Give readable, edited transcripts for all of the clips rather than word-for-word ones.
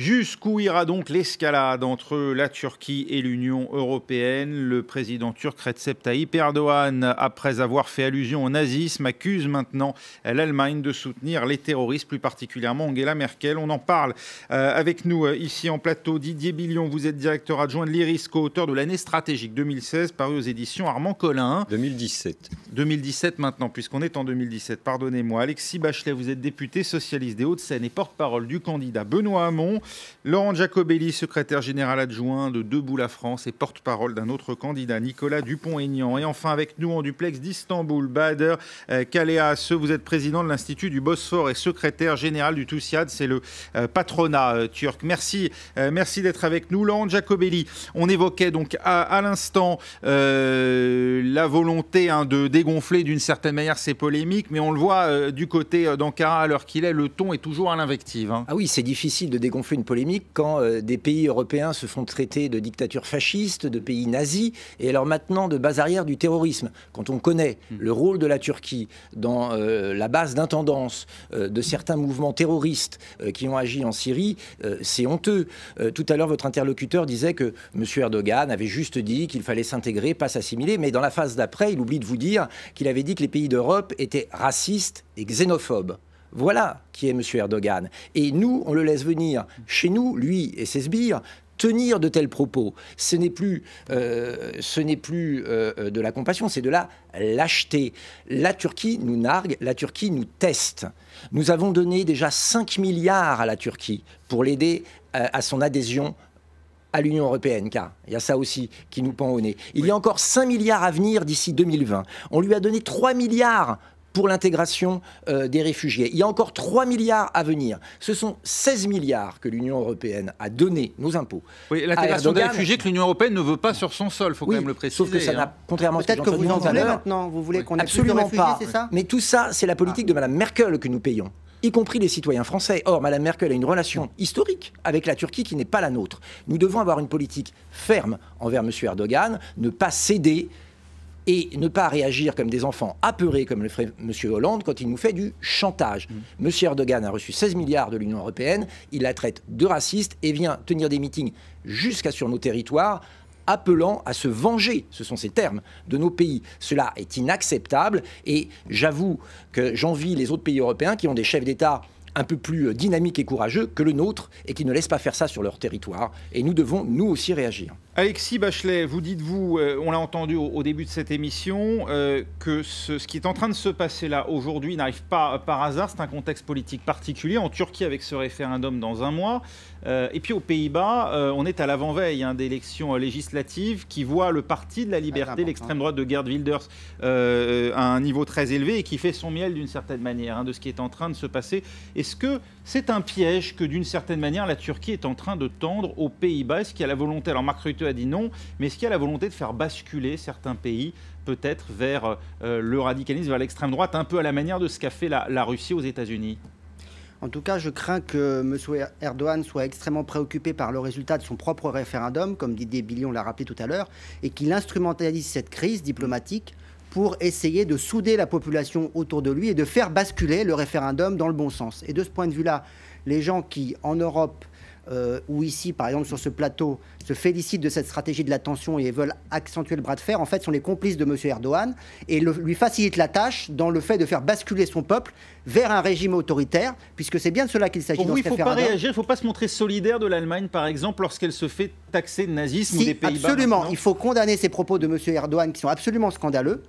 Jusqu'où ira donc l'escalade entre la Turquie et l'Union européenne? Le président turc Recep Tayyip Erdogan, après avoir fait allusion au nazisme, accuse maintenant l'Allemagne de soutenir les terroristes, plus particulièrement Angela Merkel. On en parle avec nous ici en plateau. Didier Billion, vous êtes directeur adjoint de l'IRIS, co-auteur de l'année stratégique 2016, paru aux éditions Armand Collin. 2017. 2017 maintenant, puisqu'on est en 2017, pardonnez-moi. Alexis Bachelet, vous êtes député socialiste des Hauts-de-Seine et porte-parole du candidat Benoît Hamon. Laurent Giacobelli, secrétaire général adjoint de Debout la France et porte-parole d'un autre candidat, Nicolas Dupont-Aignan. Et enfin avec nous en duplex d'Istanbul, Bader Kaleas, vous êtes président de l'Institut du Bosphore et secrétaire général du TUSIAD, c'est le patronat turc. Merci d'être avec nous. Laurent Giacobelli, on évoquait donc à l'instant la volonté de dégonfler d'une certaine manière ces polémiques, mais on le voit du côté d'Ankara à l'heure qu'il est, le ton est toujours à l'invective. Ah oui, c'est difficile de dégonfler une polémique quand des pays européens se font traiter de dictatures fascistes, de pays nazis, et alors maintenant de base arrière du terrorisme. Quand on connaît le rôle de la Turquie dans la base d'intendance de certains mouvements terroristes qui ont agi en Syrie, c'est honteux. Tout à l'heure, votre interlocuteur disait que M. Erdogan avait juste dit qu'il fallait s'intégrer, pas s'assimiler, mais dans la phase d'après, il oublie de vous dire qu'il avait dit que les pays d'Europe étaient racistes et xénophobes. Voilà qui est M. Erdogan. Et nous, on le laisse venir chez nous, lui et ses sbires, tenir de tels propos. Ce n'est plus de la compassion, c'est de la lâcheté. La Turquie nous nargue, la Turquie nous teste. Nous avons donné déjà 5 milliards à la Turquie pour l'aider à son adhésion à l'Union européenne, car il y a ça aussi qui nous pend au nez. Il y a encore 5 milliards à venir d'ici 2020. On lui a donné 3 milliards pour l'intégration des réfugiés. Il y a encore 3 milliards à venir. Ce sont 16 milliards que l'Union européenne a donné, nos impôts. Oui, l'intégration des réfugiés que l'Union européenne ne veut pas sur son sol, il faut quand même le préciser. Sauf que ça n'a, contrairement à ce peut-être que vous en voulez maintenant, vous voulez qu'on ait plus de réfugiés, c'est ça? Mais tout ça, c'est la politique de Mme Merkel que nous payons, y compris les citoyens français. Or, Mme Merkel a une relation historique avec la Turquie qui n'est pas la nôtre. Nous devons avoir une politique ferme envers M. Erdogan, ne pas céder et ne pas réagir comme des enfants apeurés, comme le ferait M. Hollande quand il nous fait du chantage. M. Erdogan a reçu 16 milliards de l'Union européenne, il la traite de raciste et vient tenir des meetings jusqu'à sur nos territoires, appelant à se venger, ce sont ces termes, de nos pays. Cela est inacceptable et j'avoue que j'envie les autres pays européens qui ont des chefs d'État un peu plus dynamiques et courageux que le nôtre et qui ne laissent pas faire ça sur leur territoire. Et nous devons, nous aussi, réagir. Alexis Bachelet, vous dites-vous, on l'a entendu au début de cette émission, que ce qui est en train de se passer là aujourd'hui n'arrive pas par hasard, c'est un contexte politique particulier. En Turquie, avec ce référendum dans un mois, et puis aux Pays-Bas, on est à l'avant-veille d'élections législatives qui voient le Parti de la Liberté, l'extrême droite de Geert Wilders, à un niveau très élevé et qui fait son miel d'une certaine manière de ce qui est en train de se passer. Est-ce que c'est un piège que d'une certaine manière la Turquie est en train de tendre aux Pays-Bas? Est-ce qu'il y a la volonté, alors Mark Rutte a dit non, mais est-ce qu'il y a la volonté de faire basculer certains pays peut-être vers le radicalisme, vers l'extrême droite, un peu à la manière de ce qu'a fait la Russie aux États-Unis? En tout cas, je crains que M. Erdogan soit extrêmement préoccupé par le résultat de son propre référendum, comme Didier Billion l'a rappelé tout à l'heure, et qu'il instrumentalise cette crise diplomatique pour essayer de souder la population autour de lui et de faire basculer le référendum dans le bon sens. Et de ce point de vue-là, les gens qui, en Europe ou ici, par exemple, sur ce plateau, se félicitent de cette stratégie de la tension et veulent accentuer le bras de fer, en fait, sont les complices de M. Erdogan et lui facilitent la tâche dans le fait de faire basculer son peuple vers un régime autoritaire, puisque c'est bien de cela qu'il s'agit dans ce référendum. Il ne faut pas réagir, il ne faut pas se montrer solidaire de l'Allemagne, par exemple, lorsqu'elle se fait taxer de nazisme ou des Pays-Bas. Absolument, maintenant. il faut condamner ces propos de M. Erdogan qui sont absolument scandaleux,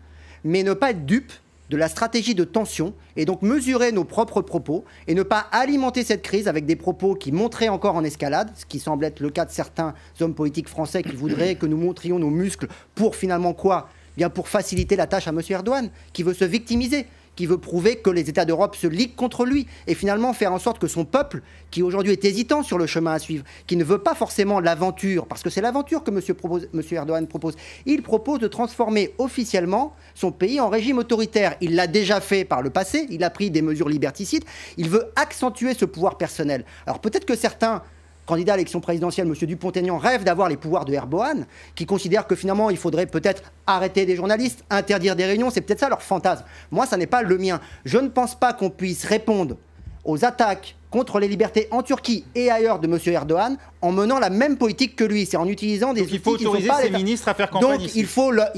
mais ne pas être dupe de la stratégie de tension et donc mesurer nos propres propos et ne pas alimenter cette crise avec des propos qui montraient encore en escalade, ce qui semble être le cas de certains hommes politiques français qui voudraient que nous montrions nos muscles pour finalement quoi? Bien pour faciliter la tâche à M. Erdogan, qui veut se victimiser, qui veut prouver que les États d'Europe se liguent contre lui et finalement faire en sorte que son peuple, qui aujourd'hui est hésitant sur le chemin à suivre, qui ne veut pas forcément l'aventure, parce que c'est l'aventure que M. Erdogan propose, il propose de transformer officiellement son pays en régime autoritaire. Il l'a déjà fait par le passé, il a pris des mesures liberticides, il veut accentuer ce pouvoir personnel. Alors peut-être que certains candidat à l'élection présidentielle, M. Dupont-Aignan, rêve d'avoir les pouvoirs de Erdogan, qui considère que finalement il faudrait peut-être arrêter des journalistes, interdire des réunions, c'est peut-être ça leur fantasme. Moi, ça n'est pas le mien. Je ne pense pas qu'on puisse répondre aux attaques contre les libertés en Turquie et ailleurs de M. Erdogan en menant la même politique que lui. C'est en utilisant des outils il faut autoriser ces ministres à faire campagne Donc ici. il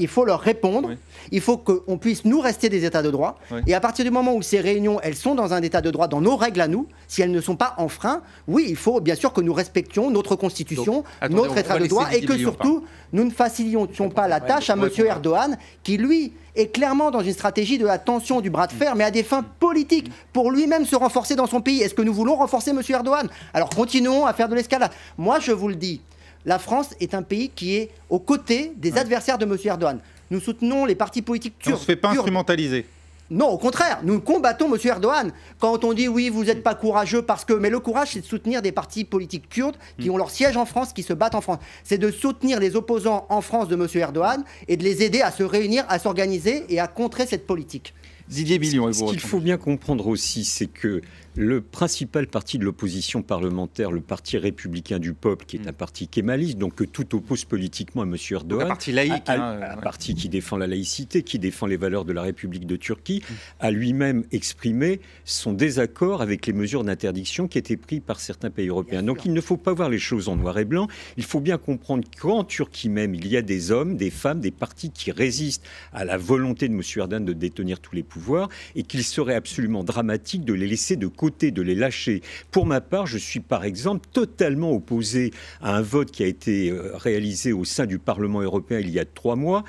faut leur répondre. Oui. Il faut qu'on puisse nous rester des États de droit. Oui. Et à partir du moment où ces réunions, elles sont dans un État de droit, dans nos règles à nous, si elles ne sont pas enfreintes, oui, il faut bien sûr que nous respections notre Constitution, notre État de droit, et que surtout, nous ne facilitions pas la tâche à M. Erdogan, qui lui est clairement dans une stratégie de la tension, du bras de fer, mais à des fins politiques, pour lui-même se renforcer dans son pays. Est-ce que nous voulons renforcer M. Erdogan? Alors continuons à faire de l'escalade. Moi, je vous le dis, la France est un pays qui est aux côtés des adversaires de M. Erdogan. Nous soutenons les partis politiques turcs. On ne se fait pas instrumentaliser. Non, au contraire, nous combattons M. Erdogan. Quand on dit oui, vous n'êtes pas courageux parce que... Mais le courage, c'est de soutenir des partis politiques kurdes qui ont leur siège en France, qui se battent en France. C'est de soutenir les opposants en France de M. Erdogan et de les aider à se réunir, à s'organiser et à contrer cette politique. Didier Billion, ce qu'il faut bien comprendre aussi, c'est que le principal parti de l'opposition parlementaire, le Parti républicain du peuple, qui est un parti kémaliste, donc que tout oppose politiquement à M. Erdogan, un parti laïque, un parti qui défend la laïcité, qui défend les valeurs de la République de Turquie, a lui-même exprimé son désaccord avec les mesures d'interdiction qui étaient prises par certains pays européens. Donc il ne faut pas voir les choses en noir et blanc. Il faut bien comprendre qu'en Turquie même, il y a des hommes, des femmes, des partis qui résistent à la volonté de M. Erdogan de détenir tous les pouvoirs et qu'il serait absolument dramatique de les laisser de côté, de les lâcher. Pour ma part, je suis par exemple totalement opposé à un vote qui a été réalisé au sein du Parlement européen il y a 3 mois,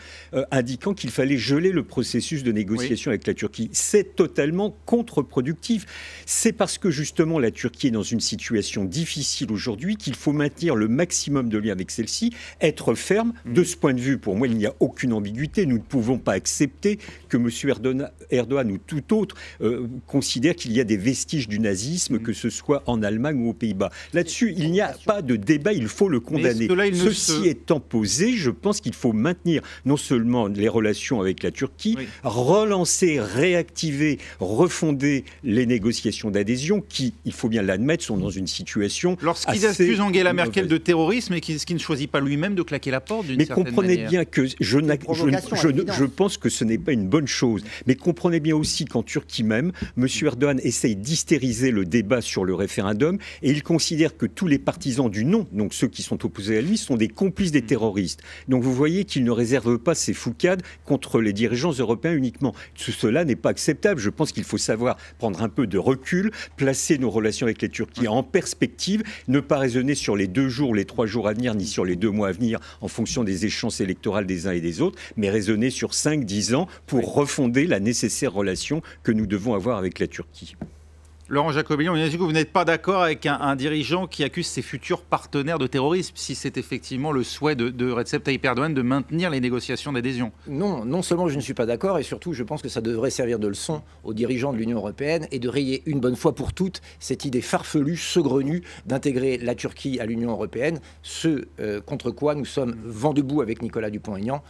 indiquant qu'il fallait geler le processus de négociation avec la Turquie. C'est totalement contre-productif. C'est parce que justement la Turquie est dans une situation difficile aujourd'hui qu'il faut maintenir le maximum de liens avec celle-ci, être ferme. De ce point de vue, pour moi, il n'y a aucune ambiguïté. Nous ne pouvons pas accepter que M. Erdogan ou tout autre considère qu'il y a des vestiges du nazisme, que ce soit en Allemagne ou aux Pays-Bas. Là-dessus, il n'y a pas de débat, il faut le condamner. Ceci étant posé, je pense qu'il faut maintenir non seulement les relations avec la Turquie, relancer, réactiver, refonder les négociations d'adhésion qui, il faut bien l'admettre, sont dans une situation lorsqu'ils accusent Angela Merkel de terrorisme et qu'il ne choisit pas lui-même de claquer la porte d'une certaine manière. Mais comprenez bien que je pense que ce n'est pas une bonne chose. Mais comprenez bien aussi qu'en Turquie même, M. Erdogan essaye d'hystériser le débat sur le référendum et il considère que tous les partisans du non, donc ceux qui sont opposés à lui, sont des complices des terroristes. Donc vous voyez qu'il ne réserve pas ses foucades contre les dirigeants européens uniquement. Cela n'est pas acceptable. Je pense qu'il faut savoir prendre un peu de recul, placer nos relations avec la Turquie en perspective, ne pas raisonner sur les 2 jours, les 3 jours à venir, ni sur les 2 mois à venir en fonction des échéances électorales des uns et des autres, mais raisonner sur 5-10 ans pour refonder la nécessaire relation que nous devons avoir avec la Turquie. Laurent Jacobelli, on a dit que vous n'êtes pas d'accord avec un dirigeant qui accuse ses futurs partenaires de terrorisme, si c'est effectivement le souhait de Recep Tayyip Erdogan de maintenir les négociations d'adhésion. Non seulement je ne suis pas d'accord, et surtout je pense que ça devrait servir de leçon aux dirigeants de l'Union européenne et de rayer une bonne fois pour toutes cette idée farfelue, saugrenue d'intégrer la Turquie à l'Union européenne, ce contre quoi nous sommes vent debout avec Nicolas Dupont-Aignan.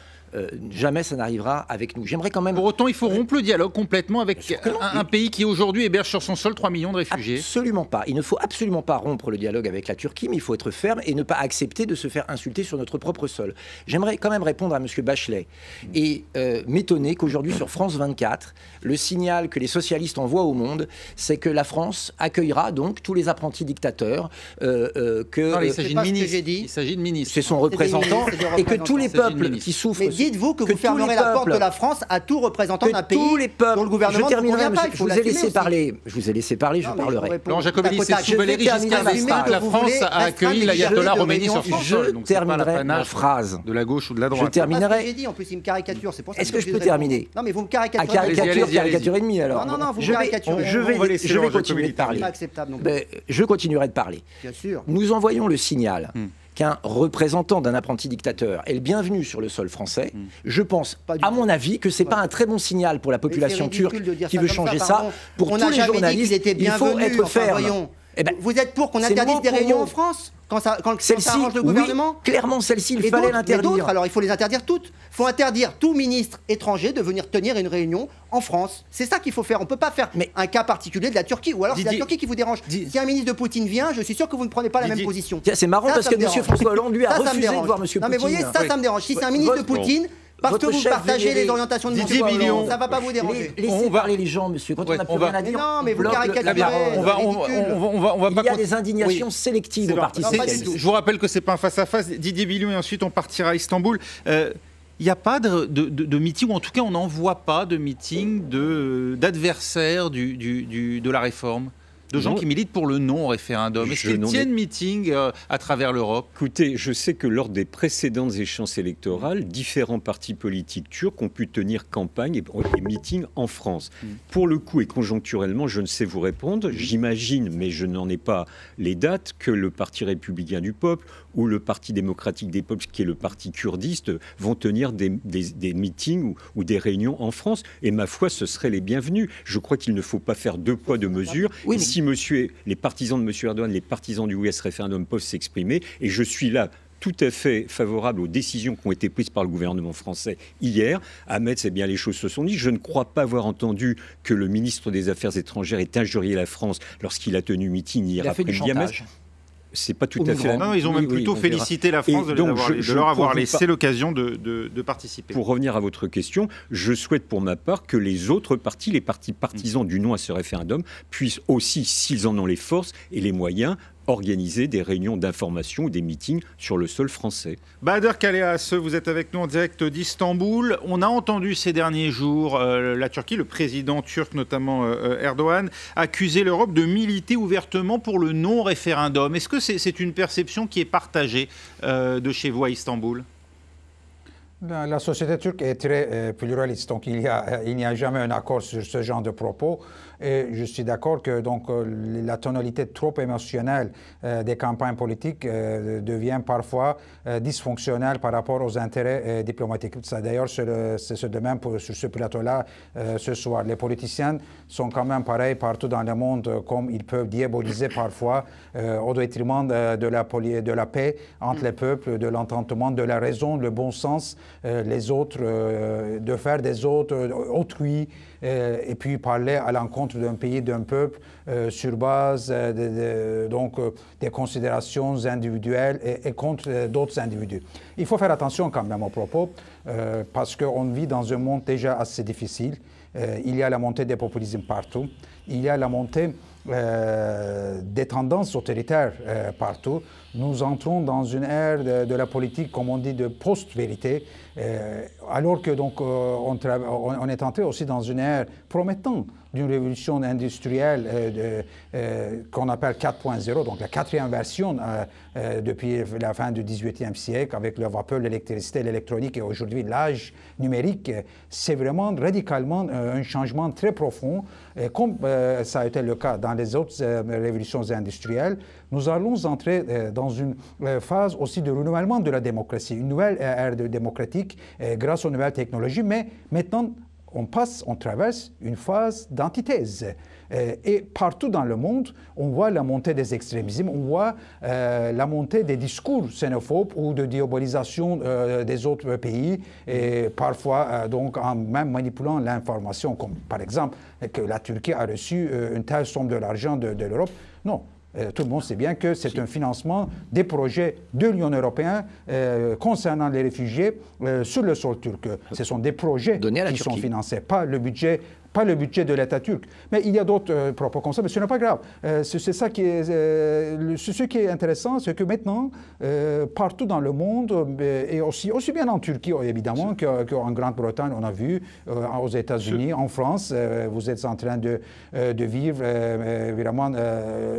Jamais ça n'arrivera avec nous. J'aimerais quand même... Pour autant, il faut rompre le dialogue complètement avec un pays qui aujourd'hui héberge sur son sol 3 millions de réfugiés. Absolument pas. Il ne faut absolument pas rompre le dialogue avec la Turquie, mais il faut être ferme et ne pas accepter de se faire insulter sur notre propre sol. J'aimerais quand même répondre à M. Bachelet et m'étonner qu'aujourd'hui sur France 24, le signal que les socialistes envoient au monde, c'est que la France accueillera donc tous les apprentis dictateurs. Non, il s'agit de ministres. Il s'agit de ministres. C'est son représentant. Et que tous les peuples qui souffrent... Dites-vous que vous fermerez la porte de la France à tout représentant d'un pays dont le gouvernement ne convient pas. Je vous ai laissé parler. Je vous ai laissé parler, je parlerai. Laurent Jacobelli, c'est sous Valéry Giscard d'Estaing que la France a accueilli l'ayatollah Khomeini sur son sol. Je terminerai ma phrase. De la gauche ou de la droite. Je terminerai. J'ai dit en plus, il me caricature. Est-ce que je peux terminer? Non, mais vous me caricaturez. Caricature et demi alors. Non, vous me caricaturez. Je vais continuer de parler. Je continuerai de parler. Bien sûr. Nous envoyons le signal qu'un représentant d'un apprenti dictateur est le bienvenu sur le sol français. Je pense, à mon avis, que ce n'est pas un très bon signal pour la population turque qui veut changer ça. Pour tous les journalistes, il faut être ferme. Vous êtes pour qu'on interdise des réunions en France quand ça arrange le gouvernement? Oui, clairement, celle-ci, il fallait l'interdire. Alors il faut les interdire toutes. Il faut interdire tout ministre étranger de venir tenir une réunion en France. C'est ça qu'il faut faire. On ne peut pas faire un cas particulier de la Turquie. Ou alors c'est la Turquie qui vous dérange. Si un ministre de Poutine vient, je suis sûr que vous ne prenez pas la même position. C'est marrant parce que M. François Hollande, lui, a refusé de voir M. Poutine. Non mais vous voyez, ça me dérange. Si c'est un ministre de Poutine, Parce que votre vous chef partagez VVD, les orientations de Didier François Million. Hollande. Ça ne va pas vous déranger. Laissez parler les gens, monsieur. Quand on n'a plus rien à dire, Non, mais vous bloque caricaturez. la parole. On va Il pas y a des indignations sélectives au Parti Non, pas du socialiste. tout. Je vous rappelle que c'est pas un face-à-face. Didier Billion, et ensuite on partira à Istanbul. Il n'y a pas de meeting, ou en tout cas on n'en voit pas de meeting d'adversaires de la réforme, de gens qui militent pour le non au référendum. Est-ce qu'ils tiennent meeting à travers l'Europe? Écoutez, je sais que lors des précédentes échéances électorales, différents partis politiques turcs ont pu tenir campagne et meetings en France. Pour le coup et conjoncturellement, je ne sais vous répondre. J'imagine, mais je n'en ai pas les dates, que le Parti républicain du peuple ou le Parti démocratique des peuples, qui est le parti kurdiste, vont tenir des meetings ou des réunions en France. Et ma foi, ce seraient les bienvenus. Je crois qu'il ne faut pas faire deux poids, deux mesures. Oui, si les partisans de M. Erdogan, les partisans du yes référendum peuvent s'exprimer, et je suis là tout à fait favorable aux décisions qui ont été prises par le gouvernement français hier. À Metz, eh bien, les choses se sont dites. Je ne crois pas avoir entendu que le ministre des Affaires étrangères ait injurié la France lorsqu'il a tenu meeting hier après-midi à Metz. C'est pas tout à fait. Non, ils ont même plutôt félicité la France de leur avoir laissé l'occasion de participer. Pour revenir à votre question, je souhaite pour ma part que les autres partis, les partis partisans du non à ce référendum, puissent aussi, s'ils en ont les forces et les moyens, organiser des réunions d'information ou des meetings sur le sol français. Bader Kaleas, vous êtes avec nous en direct d'Istanbul. On a entendu ces derniers jours la Turquie, le président turc notamment Erdogan, accuser l'Europe de militer ouvertement pour le non-référendum. Est-ce que c'est une perception qui est partagée de chez vous à Istanbul? La société turque est très pluraliste, donc il n'y a jamais un accord sur ce genre de propos. Et je suis d'accord que donc, la tonalité trop émotionnelle des campagnes politiques devient parfois dysfonctionnelle par rapport aux intérêts diplomatiques. D'ailleurs, c'est de même sur ce plateau-là ce soir. Les politiciens sont quand même pareils partout dans le monde, comme ils peuvent diaboliser parfois au détriment de la paix entre les peuples, de l'entendement, de la raison, le bon sens, les autres, de faire des autres autrui, et puis parler à l'encontre d'un pays, d'un peuple, sur base des considérations individuelles et contre d'autres individus. Il faut faire attention quand même aux propos, parce qu'on vit dans un monde déjà assez difficile. Il y a la montée des populismes partout. Il y a la montée des tendances autoritaires partout. Nous entrons dans une ère de la politique, comme on dit, de post-vérité, alors que donc on est entré aussi dans une ère promettant d'une révolution industrielle qu'on appelle 4.0, donc la quatrième version depuis la fin du XVIIIe siècle, avec le vapeur, l'électricité, l'électronique et aujourd'hui l'âge numérique. C'est vraiment radicalement un changement très profond, comme ça a été le cas dans les autres révolutions industrielles. Nous allons entrer dans une phase aussi de renouvellement de la démocratie, une nouvelle ère démocratique grâce aux nouvelles technologies, mais maintenant on traverse une phase d'antithèse. Et partout dans le monde, on voit la montée des extrémismes, on voit la montée des discours xénophobes ou de diabolisation des autres pays, et parfois donc en même manipulant l'information, comme par exemple que la Turquie a reçu une telle somme de l'argent de l'Europe. Non. Tout le monde sait bien que c'est un financement des projets de l'Union européenne concernant les réfugiés sur le sol turc. Ce sont des projets qui sont financés, pas le budget de l'État turc. Mais il y a d'autres propos comme ça, mais ce n'est pas grave. C'est ça qui est, ce qui est intéressant, c'est que maintenant, partout dans le monde, et aussi bien en Turquie, évidemment, qu'en Grande-Bretagne, on a vu, aux États-Unis, en France, vous êtes en train de vivre vraiment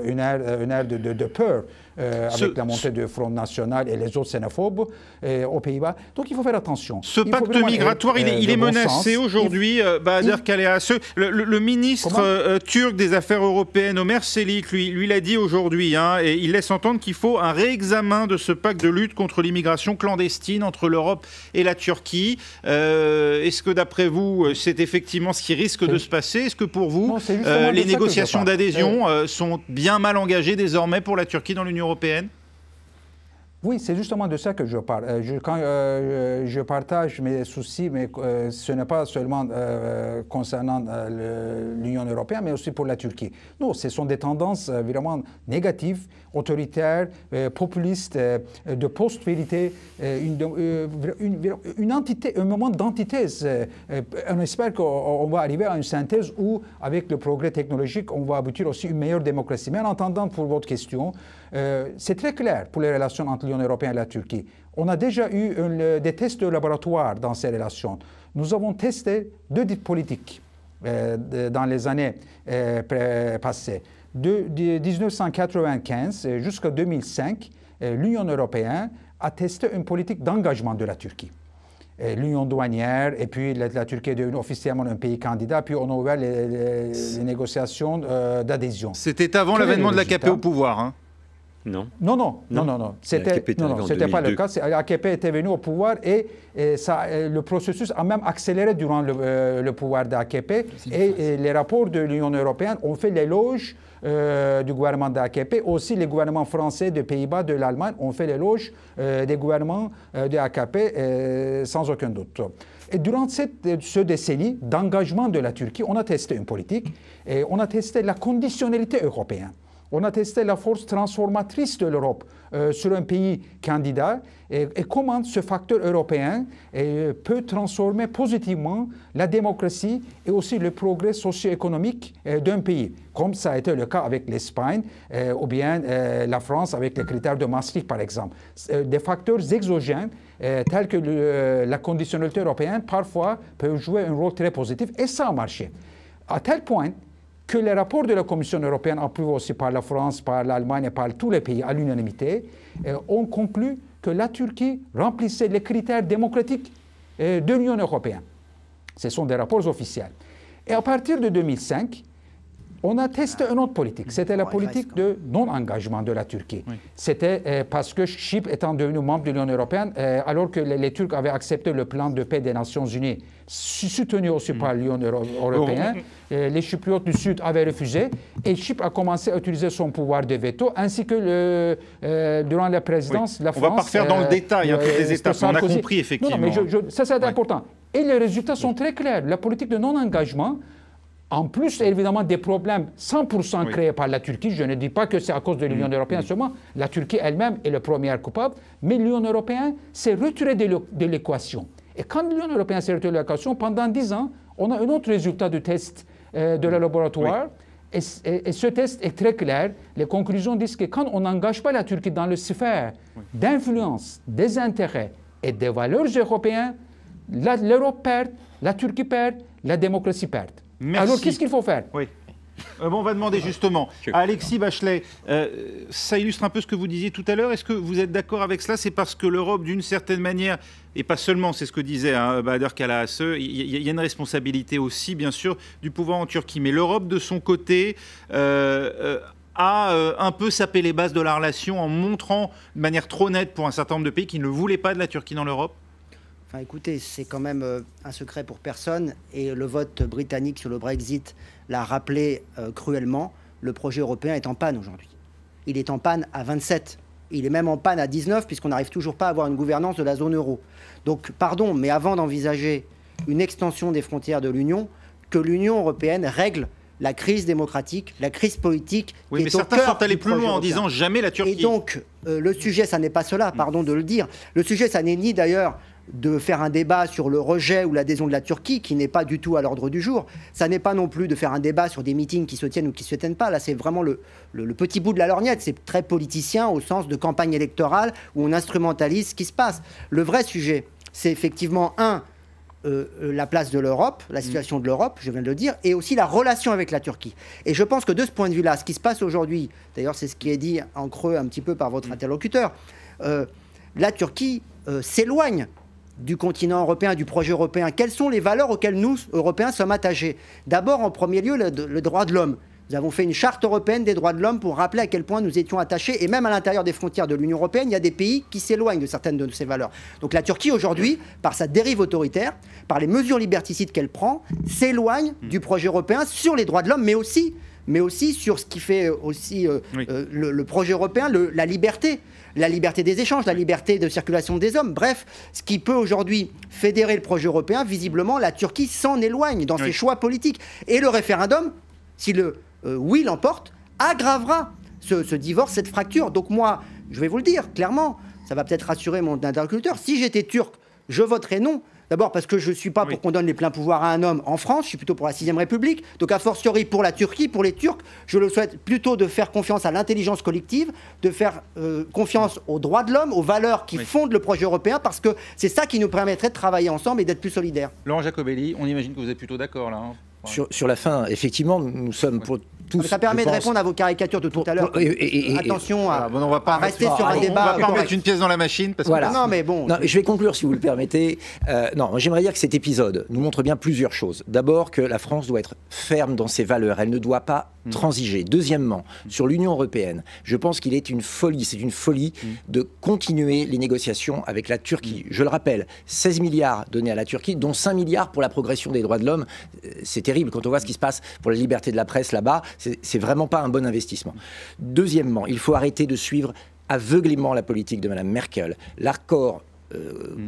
une ère de peur. Avec la montée du Front National et les autres xénophobes aux Pays-Bas. Donc il faut faire attention. Ce pacte migratoire, il est menacé aujourd'hui, Bader Kaleas. Le ministre turc des Affaires européennes, Ömer Çelik, lui l'a dit aujourd'hui, et il laisse entendre qu'il faut un réexamen de ce pacte de lutte contre l'immigration clandestine entre l'Europe et la Turquie. Est-ce que d'après vous, c'est effectivement ce qui risque de se passer? Est-ce que pour vous, les négociations d'adhésion sont bien mal engagées désormais pour la Turquie dans l'Union européenne? Oui, c'est justement de ça que je parle. Quand je partage mes soucis, mais ce n'est pas seulement concernant l'Union européenne, mais aussi pour la Turquie. Non, ce sont des tendances vraiment négatives, autoritaires, populistes, de post-vérité, une entité, un moment d'antithèse. On espère qu'on va arriver à une synthèse où, avec le progrès technologique, on va aboutir aussi à une meilleure démocratie. Mais en attendant, pour votre question, c'est très clair pour les relations entre l'Union européenne et la Turquie. On a déjà eu des tests de laboratoire dans ces relations. Nous avons testé deux politiques dans les années passées. De 1995 jusqu'à 2005, l'Union européenne a testé une politique d'engagement de la Turquie. L'union douanière, et puis la Turquie est devenue officiellement un pays candidat, puis on a ouvert les négociations d'adhésion. C'était avant l'avènement de l'AKP au pouvoir, hein. Non. Non. C'était pas le cas. L'AKP était venu au pouvoir et le processus a même accéléré durant le pouvoir d'AKP. Et les rapports de l'Union européenne ont fait l'éloge du gouvernement d'AKP. Aussi, les gouvernements français, des Pays-Bas, de l'Allemagne ont fait l'éloge des gouvernements de AKP sans aucun doute. Et durant ce décennie d'engagement de la Turquie, on a testé une politique et on a testé la conditionnalité européenne. On a testé la force transformatrice de l'Europe sur un pays candidat et comment ce facteur européen peut transformer positivement la démocratie et aussi le progrès socio-économique d'un pays, comme ça a été le cas avec l'Espagne ou bien la France avec les critères de Maastricht, par exemple. Des facteurs exogènes tels que la conditionnalité européenne, parfois, peuvent jouer un rôle très positif et ça a marché. À tel point que les rapports de la Commission européenne, approuvés aussi par la France, par l'Allemagne et par tous les pays à l'unanimité, ont conclu que la Turquie remplissait les critères démocratiques de l'Union européenne. Ce sont des rapports officiels. Et à partir de 2005, on a testé une autre politique. C'était la politique de non-engagement de la Turquie. Oui. C'était parce que Chypre étant devenu membre de l'Union européenne, alors que les Turcs avaient accepté le plan de paix des Nations Unies, soutenu aussi par l'Union européenne, les Chypriotes du Sud avaient refusé, et Chypre a commencé à utiliser son pouvoir de veto, ainsi que durant la présidence, la France... On ne va pas refaire dans le détail toutes les étapes, on a compris effectivement. Non, mais ça c'est important. Et les résultats sont très clairs. La politique de non-engagement, en plus, évidemment, des problèmes 100% créés par la Turquie. Je ne dis pas que c'est à cause de l'Union européenne seulement. La Turquie elle-même est le premier coupable. Mais l'Union européenne s'est retirée de l'équation. Et quand l'Union européenne s'est retirée de l'équation, pendant 10 ans, on a un autre résultat du test de la laboratoire. Et ce test est très clair. Les conclusions disent que quand on n'engage pas la Turquie dans le sphère d'influence, des intérêts et des valeurs européennes, l'Europe perd, la Turquie perd, la démocratie perd. Merci. Alors, qu'est-ce qu'il faut faire? Oui. On va demander justement à Alexis Bachelet, ça illustre un peu ce que vous disiez tout à l'heure. Est-ce que vous êtes d'accord avec cela? C'est parce que l'Europe, d'une certaine manière, et pas seulement, c'est ce que disait Bahadır Kalahasse, il y a une responsabilité aussi, bien sûr, du pouvoir en Turquie. Mais l'Europe, de son côté, a un peu sapé les bases de la relation en montrant de manière trop nette pour un certain nombre de pays qui ne voulaient pas de la Turquie dans l'Europe. Enfin, écoutez, c'est quand même un secret pour personne, et le vote britannique sur le Brexit l'a rappelé cruellement. Le projet européen est en panne aujourd'hui. Il est en panne à 27. Il est même en panne à 19, puisqu'on n'arrive toujours pas à avoir une gouvernance de la zone euro. Donc, pardon, mais avant d'envisager une extension des frontières de l'Union, que l'Union européenne règle la crise démocratique, la crise politique. Oui, mais certains sont allés plus loin en disant jamais la Turquie. Et donc, le sujet, ça n'est pas cela, pardon de le dire. Le sujet, ça n'est ni d'ailleurs de faire un débat sur le rejet ou l'adhésion de la Turquie, qui n'est pas du tout à l'ordre du jour. Ça n'est pas non plus de faire un débat sur des meetings qui se tiennent ou qui ne se tiennent pas. Là, c'est vraiment le petit bout de la lorgnette. C'est très politicien au sens de campagne électorale où on instrumentalise ce qui se passe. Le vrai sujet, c'est effectivement, la place de l'Europe, la situation de l'Europe, je viens de le dire, et aussi la relation avec la Turquie. Et je pense que de ce point de vue-là, ce qui se passe aujourd'hui, d'ailleurs c'est ce qui est dit en creux un petit peu par votre interlocuteur, la Turquie s'éloigne du continent européen, du projet européen. Quelles sont les valeurs auxquelles nous, Européens, sommes attachés? D'abord, en premier lieu, le droit de l'homme. Nous avons fait une charte européenne des droits de l'homme pour rappeler à quel point nous étions attachés. Et même à l'intérieur des frontières de l'Union européenne, il y a des pays qui s'éloignent de certaines de ces valeurs. Donc la Turquie, aujourd'hui, par sa dérive autoritaire, par les mesures liberticides qu'elle prend, s'éloigne du projet européen sur les droits de l'homme, mais aussi mais aussi sur ce qui fait aussi le projet européen, la liberté des échanges, la liberté de circulation des hommes. Bref, ce qui peut aujourd'hui fédérer le projet européen, visiblement, la Turquie s'en éloigne dans ses choix politiques. Et le référendum, si le oui l'emporte, aggravera ce divorce, cette fracture. Donc moi, je vais vous le dire clairement, ça va peut-être rassurer mon interlocuteur, si j'étais turc, je voterais non. D'abord parce que je ne suis pas pour qu'on donne les pleins pouvoirs à un homme en France, je suis plutôt pour la 6ème République. Donc a fortiori pour la Turquie, pour les Turcs, je le souhaite plutôt de faire confiance à l'intelligence collective, de faire confiance aux droits de l'homme, aux valeurs qui fondent le projet européen, parce que c'est ça qui nous permettrait de travailler ensemble et d'être plus solidaires. Laurent Jacobelli, on imagine que vous êtes plutôt d'accord là. Sur la fin, effectivement, nous sommes pour tous... Ça permet de répondre à vos caricatures de tout à l'heure. Attention à rester sur un débat. On va pas remettre une pièce dans la machine. Parce voilà. que... Non, mais bon. Non, je vais conclure, si vous le permettez. Non, j'aimerais dire que cet épisode nous montre bien plusieurs choses. D'abord, que la France doit être ferme dans ses valeurs. Elle ne doit pas transiger. Deuxièmement, sur l'Union européenne, je pense qu'il est une folie, c'est une folie de continuer les négociations avec la Turquie. Je le rappelle, 16 milliards donnés à la Turquie, dont 5 milliards pour la progression des droits de l'homme. C'est terrible quand on voit ce qui se passe pour la liberté de la presse là-bas. C'est vraiment pas un bon investissement. Deuxièmement, il faut arrêter de suivre aveuglément la politique de Mme Merkel. L'accord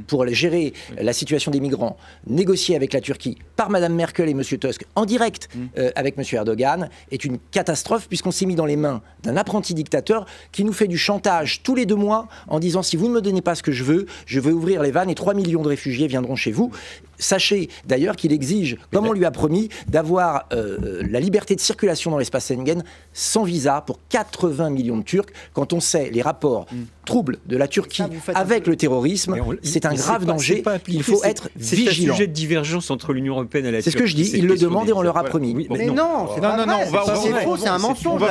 pour gérer la situation des migrants, négocié avec la Turquie par Mme Merkel et M. Tusk en direct avec M. Erdogan, est une catastrophe puisqu'on s'est mis dans les mains d'un apprenti dictateur qui nous fait du chantage tous les 2 mois en disant si vous ne me donnez pas ce que je vais ouvrir les vannes et 3 millions de réfugiés viendront chez vous. Sachez d'ailleurs qu'il exige, comme on lui a promis, d'avoir la liberté de circulation dans l'espace Schengen sans visa pour 80 millions de Turcs. Quand on sait les rapports troubles de la Turquie avec le terrorisme, c'est un grave danger. Il faut être vigilant. C'est un sujet de divergence entre l'Union européenne et la Turquie. C'est ce que je dis. Ils le demandent et on leur a promis. Mais non, c'est faux, c'est un mensonge.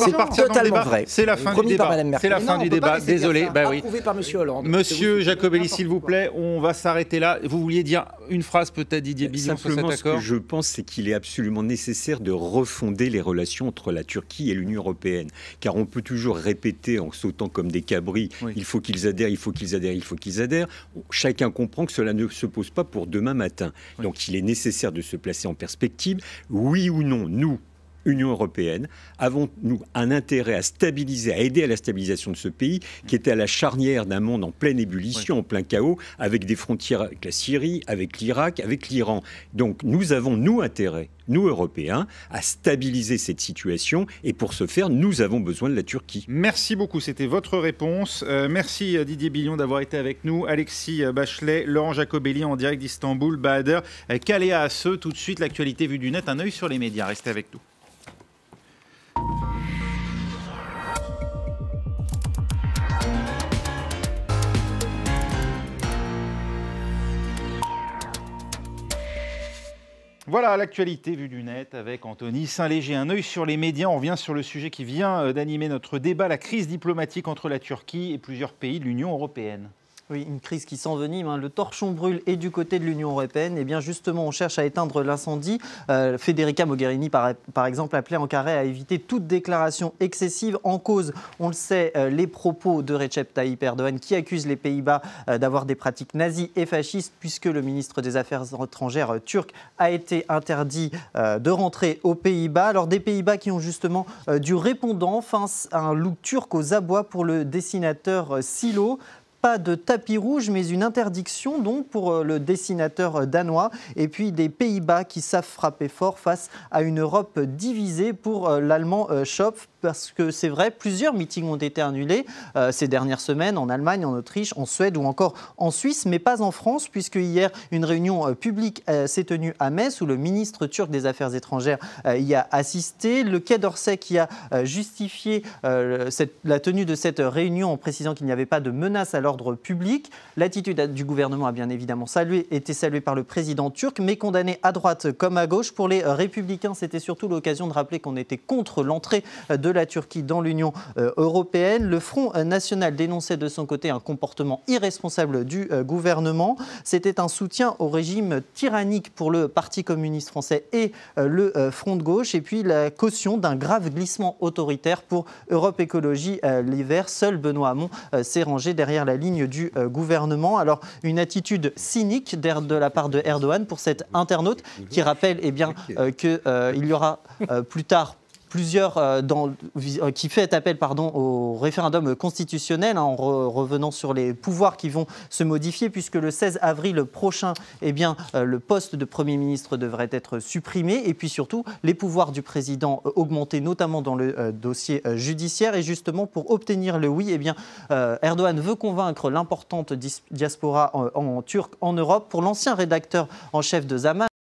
C'est totalement vrai. C'est la fin du débat. C'est la fin du débat. Désolé. Approuvé par M. Hollande. Monsieur Jacobelli, s'il vous plaît, on va s'arrêter là. Vous vouliez dire une phrase peut-être, Didier Billon, sur cet accord ? Simplement, ce que je pense, c'est qu'il est absolument nécessaire de refonder les relations entre la Turquie et l'Union européenne. Car on peut toujours répéter en sautant comme des cabris, il faut qu'ils adhèrent, il faut qu'ils adhèrent, il faut qu'ils adhèrent. Chacun comprend que cela ne se pose pas pour demain matin. Donc il est nécessaire de se placer en perspective. Oui ou non, nous, Union européenne, avons-nous un intérêt à stabiliser, à aider à la stabilisation de ce pays qui était à la charnière d'un monde en pleine ébullition, en plein chaos, avec des frontières avec la Syrie, avec l'Irak, avec l'Iran. Donc nous avons, nous, intérêt, nous, Européens, à stabiliser cette situation et pour ce faire, nous avons besoin de la Turquie. Merci beaucoup, c'était votre réponse. Merci Didier Billon d'avoir été avec nous, Alexis Bachelet, Laurent Jacobelli en direct d'Istanbul, Bahader, Kalea Asseux. Tout de suite, l'actualité vue du net, un œil sur les médias. Restez avec nous. Voilà l'actualité vue du net avec Anthony Saint-Léger. Un œil sur les médias. On revient sur le sujet qui vient d'animer notre débat, la crise diplomatique entre la Turquie et plusieurs pays de l'Union européenne. Oui, une crise qui s'envenime, le torchon brûle et du côté de l'Union européenne. Et bien justement, on cherche à éteindre l'incendie. Federica Mogherini, par exemple, appelait Ankara à éviter toute déclaration excessive. En cause, on le sait, les propos de Recep Tayyip Erdogan qui accuse les Pays-Bas d'avoir des pratiques nazies et fascistes puisque le ministre des Affaires étrangères turc a été interdit de rentrer aux Pays-Bas. Alors des Pays-Bas qui ont justement du répondant face à un look turc aux abois pour le dessinateur Silo. Pas de tapis rouge, mais une interdiction donc pour le dessinateur danois. Et puis des Pays-Bas qui savent frapper fort face à une Europe divisée pour l'allemand Schopf. Parce que c'est vrai, plusieurs meetings ont été annulés ces dernières semaines en Allemagne, en Autriche, en Suède ou encore en Suisse, mais pas en France, puisque hier, une réunion publique s'est tenue à Metz où le ministre turc des Affaires étrangères y a assisté. Le Quai d'Orsay qui a justifié la tenue de cette réunion en précisant qu'il n'y avait pas de menace à l'ordre public. L'attitude du gouvernement a bien évidemment été saluée par le président turc, mais condamnée à droite comme à gauche. Pour les Républicains, c'était surtout l'occasion de rappeler qu'on était contre l'entrée de la Turquie dans l'Union européenne. Le Front national dénonçait de son côté un comportement irresponsable du gouvernement. C'était un soutien au régime tyrannique pour le Parti communiste français et le Front de gauche. Et puis la caution d'un grave glissement autoritaire pour Europe Écologie Les Verts. Seul Benoît Hamon s'est rangé derrière la la ligne du gouvernement. Alors, une attitude cynique de la part de Erdogan pour cet internaute qui rappelle qu'il y aura plus tard qui fait appel au référendum constitutionnel en revenant sur les pouvoirs qui vont se modifier puisque le 16 avril prochain, le poste de Premier ministre devrait être supprimé et puis surtout les pouvoirs du président augmentés notamment dans le dossier judiciaire et justement pour obtenir le oui, Erdogan veut convaincre l'importante diaspora en turc en Europe. Pour l'ancien rédacteur en chef de Zaman,